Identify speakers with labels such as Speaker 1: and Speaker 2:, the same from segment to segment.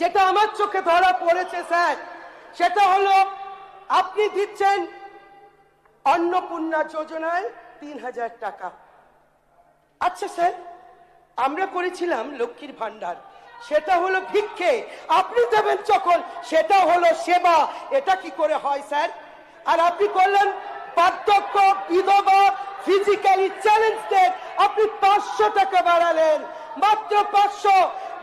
Speaker 1: যেটা আমার চোখে ধরা পড়েছে স্যার, সেটা হলো আপনি দিচ্ছেন অন্নপূর্ণা যোজনায় ৩,০০০ টাকা। আচ্ছা স্যার, আমরা করেছিলাম লক্ষ্মীর ভান্ডার, সেটা হলো ভিক্ষে, আপনি দেবেন যখন সেটা হলো সেবা। এটা কি করে হয় স্যার? আর আপনি করলেন বার্ধক্য, বিধবা, ফিজিক্যালি চ্যালেঞ্জদের আপনি 500 টাকা বাড়ালেন, মাত্র 500।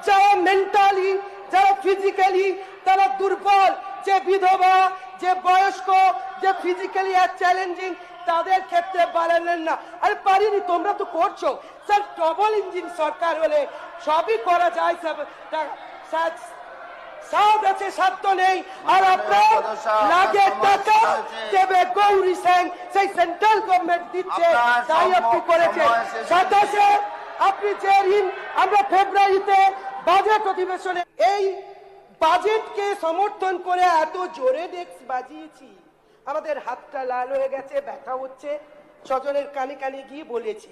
Speaker 1: যারা মেন্টালি, যারা ফিজিক্যালি তারা দুর্বল, যে বিধবা, যে বয়স্ক, যে ফিজিক্যালি চ্যালেঞ্জিং, তাদের ক্ষেত্রে বাড়ালেন না। আরে পারিনি, তোমরা তো করছো স্যার। ডবল ইঞ্জিন সরকার হলে সবই করা যায় স্যার। সাথ আছে, সাধ্য নেই। আর আপনার লাগে টাকা দেবে গৌরী সিং, সেই সেন্ট্রাল গভর্নমেন্ট দিচ্ছে, তাই আপনি করেছেন। সাতাশে আপনি যে ঋণ আমরা ফেব্রুয়ারিতে বাজেট অধিবেশনে এই বাজেটকে সমর্থন করে এত জোরে ডেস্ক বাজিয়েছি, আমাদের হাতটা লাল হয়ে গেছে, ব্যথা হচ্ছে, স্বজনের কানে কানে গিয়ে বলেছি।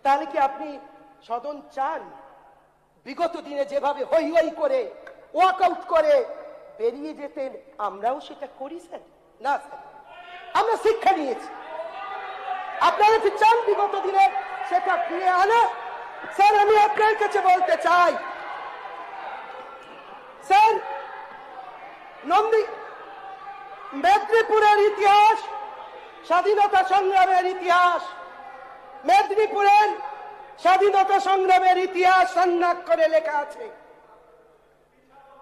Speaker 1: তাহলে কি আপনি সদন চান? বিগত দিনে যেভাবে হই হই করে ওয়াকআউট করে বেরিয়ে যেতেন, আমরাও সেটা করি স্যার? না স্যার, আমরা শিক্ষা নিয়েছি। আপনারা কি চান বিগত দিনে সেটা ফিরে আনা? স্যার, আমি আপনার কাছে বলতে চাই স্যার, মেদিনীপুরের ইতিহাস, স্বাধীনতা সংগ্রামের ইতিহাস, মেদিনীপুরের স্বাধীনতা সংগ্রামের ইতিহাস স্বর্ণাক্ষরে লেখা আছে।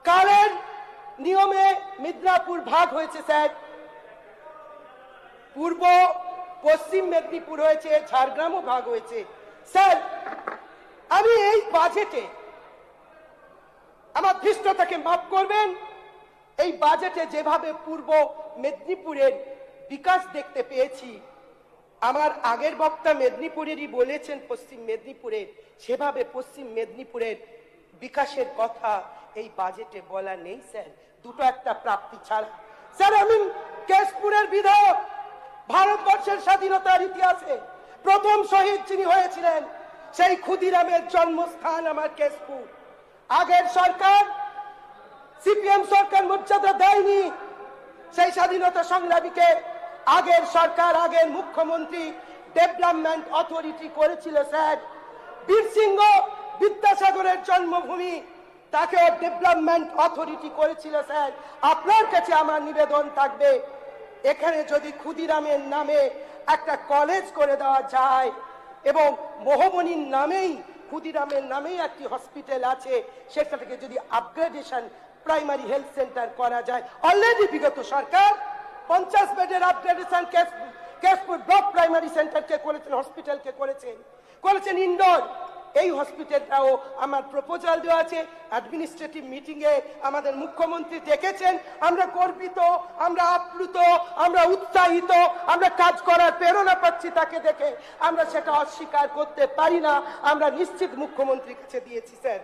Speaker 1: কালের নিয়মে মিদনাপুর ভাগ হয়েছে স্যার, পূর্ব পশ্চিম মেদিনীপুর হয়েছে, ঝাড়গ্রামও ভাগ হয়েছে। স্যার, আমি এই বাজেটে, আমার ধৃষ্টতাকে মাফ করবেন, এই বাজেটে যেভাবে পূর্ব মেদিনীপুরের বিকাশ দেখতে পেয়েছি, আমার আগের বক্তা মেদিনীপুরেরই বলেছেন পশ্চিম মেদিনীপুরের, সেভাবে পশ্চিম মেদিনীপুরের বিকাশের কথা এই বাজেটে বলা নেই স্যার, দুটো একটা প্রাপ্তি ছাড়া। স্যার, আমি কেশপুরের বিধায়ক, ভারতবর্ষের স্বাধীনতার ইতিহাসে প্রথম শহীদ যিনি হয়েছিলেন, সেই ক্ষুদিরামের জন্মস্থান আমার কেশপুর। আগের সরকার, সিপিএম সরকার মর্যাদা দেয়নি সেই স্বাধীনতা সংগ্রামীকে। আগের সরকার, আগের মুখ্যমন্ত্রী ডেভেলপমেন্ট অথরিটি করেছিল স্যার। বীর সিংহ বিদ্যাসাগরের জন্মভূমি, তাকে ডেভেলপমেন্ট অথরিটি করেছিল স্যার। আপনার কাছে আমার নিবেদন থাকবে, এখানে যদি ক্ষুদিরামের নামে একটা কলেজ করে দেওয়া যায় এবং মোহমনির নামেই, ক্ষুদিরামের নামেই একটি হসপিটাল আছে, সেটাকে যদি আপগ্রেডেশন প্রাইমারি হেলথ সেন্টার করা যায়। অলরেডি বিগত সরকার 50 বেডের আপগ্রেডেশন কেশপুর ব্লক প্রাইমারি সেন্টারকে করেছেন, হসপিটালকে করেছেন ইনডোর। এই হসপিটালটাও আমার প্রপোজাল দেওয়া আছে। অ্যাডমিনিস্ট্রেটিভ মিটিং এ আমাদের মুখ্যমন্ত্রী ডেকেছেন। আমরা গর্বিত, আমরা আপ্লুত, আমরা উৎসাহিত, আমরা কাজ করার প্রেরণা পাচ্ছি তাকে দেখে। আমরা সেটা অস্বীকার করতে পারি না, আমরা নিশ্চিত মুখ্যমন্ত্রীর কাছে দিয়েছি স্যার।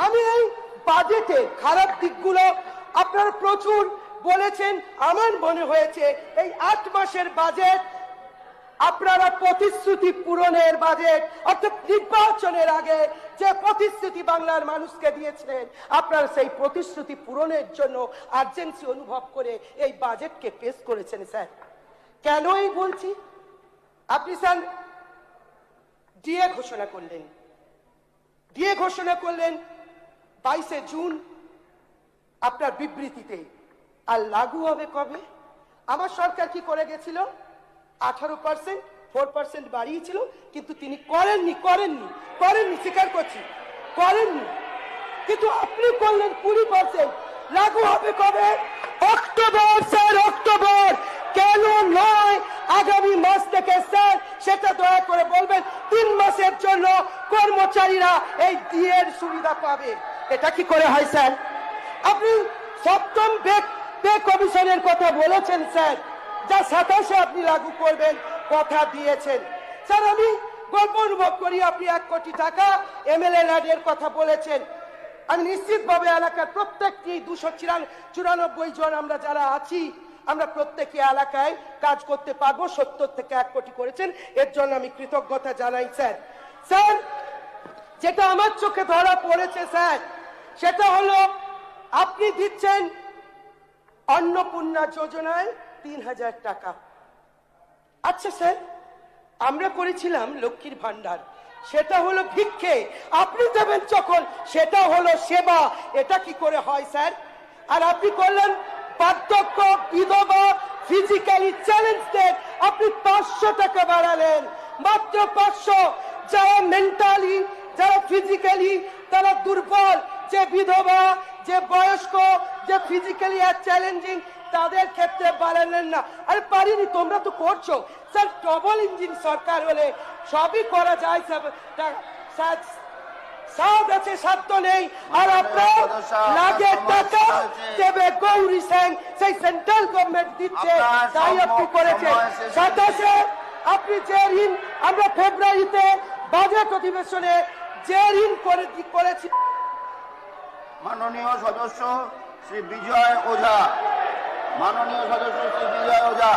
Speaker 1: আমি এই বাজেটের খারাপ দিকগুলো আপনারা প্রচুর বলেছেন। আমার মনে হয়েছে এই 8 মাসের বাজেট আপনারা প্রতিশ্রুতি পূরণের বাজেট, অর্থাৎ নির্বাচনের আগে যে প্রতিশ্রুতি বাংলার মানুষকে দিয়েছিলেন, আপনারা সেই প্রতিশ্রুতি পূরণের জন্য আর্জেন্সি অনুভব করে এই বাজেটকে পেশ করেছেন স্যার। কেন এই বলছি? আপনি স্যার ডিএ ঘোষণা করলেন, 22শে জুন আপনার বিবৃতিতে, আর লাগু হবে কবে? আমার সরকার কি করে গেছিল? 18%, 4% বাড়িয়েছিল, কিন্তু তিনি করেননি, স্বীকার করছি, করেননি। কিন্তু আপনি করলেন 20%। লাগু হবে কবে? October sir, October. কেন নয় আগামী মাস থেকে স্যার? সেটা দয়া করে বলবেন। 3 মাসের জন্য কর্মচারীরা এই ডিএর সুবিধা পাবে। এটা কি করে হয় স্যার? আপনি 7ম পে কমিশনের কথা বলেছেন স্যার, যা 27-এ আপনি লাগু করবেন কথা দিয়েছেন স্যার। আমি গর্ব অনুভব করি, আপনি 1 কোটি টাকা এমএলএ ল্যাডের কথা বলেছেন। আমি নিশ্চিতভাবে এলাকার প্রত্যেকটি 294 জন আমরা যারা আছি, আমরা প্রত্যেকটি এলাকায় কাজ করতে পারবো। 70 থেকে 1 কোটি করেছেন, এর জন্য আমি কৃতজ্ঞতা জানাই স্যার। স্যার, যেটা আমার চোখে ধরা পড়েছে স্যার, সেটা হলো আপনি দিচ্ছেন অন্নপূর্ণা যোজনায় 3000 টাকা। আচ্ছা স্যার, আমরা করেছিলাম লক্ষ্মীর ভান্ডার, সেটা হলো ভিক্ষে, আপনি দেবেন যখন সেটা হলো সেবা। এটা কি করে হয় স্যার? আর আপনি করলেন বার্ধক্য, বিধবা, ফিজিক্যালি চ্যালেঞ্জদের আপনি 500 টাকা বাড়ালেন, মাত্র 500। যারা মেন্টালি, যারা ফিজিক্যালি তারা দুর্বল, যে বিধবা, যে বয়স্ক, যে ফিজিক্যালি চ্যালেঞ্জিং, তাদের ক্ষেত্রে বাড়ালেন না। আরে পারিনি, তোমরা তো করছো স্যার। ডবল ইঞ্জিন সরকার হলে সবই করা যায় স্যার। সাধ আছে, সাধ্য নেই। আর আপনার লাগে টাকা দেবে গৌরী সিং, সেই সেন্ট্রাল গভর্নমেন্ট দিচ্ছে, তাই আপনি করেছেন। 27-এ আপনি যে ঋণ, আমরা ফেব্রুয়ারিতে বাজেট অধিবেশনে যে ঋণ করেছি।
Speaker 2: মাননীয় সদস্য শ্রী বিজয় ওঝা, মাননীয় সদস্য শ্রী বিজয় ওঝা।